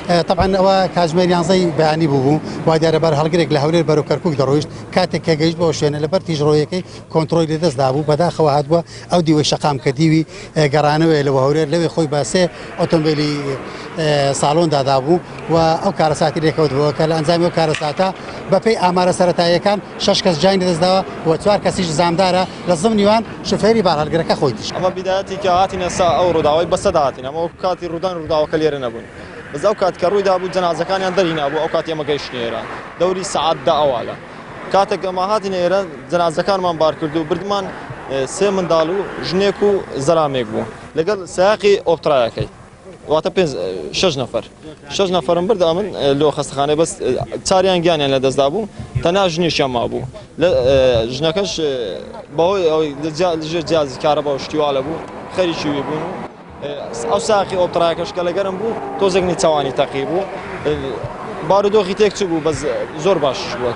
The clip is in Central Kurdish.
طبعا ئەوە کاتژمێر 11 بەیانی بوو وای دیارە بەر هەڵگرێک لە هەولێر بەرەو کەرکووک دەڕۆیشت کاتێک کە گەیشت بۆ شوێنە لەبەر تیژڕۆیەکەی کۆنتترۆلی لەدەستدا بوو بەداخەوە هاتبووە ئەو دیوەی شەقام کە دیوی گەڕانەوەی لەوە هەولێر لەوێ خۆی باسێ ئۆتۆمبیلی ساڵۆندادا بوو و ئەو کارەساتی لێکەوتبووە کە لە ئەنجامی ئەو کارەساتە بەپێی ئامارە سەرەتاییەکان 6 کەس جانی دەستداوە و 4 کەسیش زامدارە لە زمنیوان شوفێری بار هەڵگرەکە خۆی دیش ئەمە بیداەتی کە هاتینە سا ئەو ڕووداوای بەسەدا هاتین ئەمە کاتی ڕوودان ڕووداوەکە لێرە نەبوون بەس ئەو کات کە ڕوویدا بوو جەنازەکانیان دەری نابوو ئەو کاتی ئەمە گەیشتنێرە دەوری سەعاتدا ئەوواە کاتێک ئەمە هاتینە ئێرە جەنازەکانمان بار کرد و بردمان سێ منداڵ و ژنێک و زەرامێک بوو لەگەڵ سایقی ئۆپترایەکەی واتە 6 نەفەر 6 نەفەرم بردە ئەمن لۆ خەستەخانەی بەس چاریان گیانیان لە دەستدا بوو تەنها ژنیشیان مابوو لە ژنەکەش بەهۆی جیازی کارە بە شتیواڵە بوو خەریکی وی بوون ئەو ساقی ئۆپترایەکەش کە لەگەرم بوو تۆزێک نیچەوانی تەقی بوو بارودۆخی تێک چوو بوو بەس زۆر باش بووە.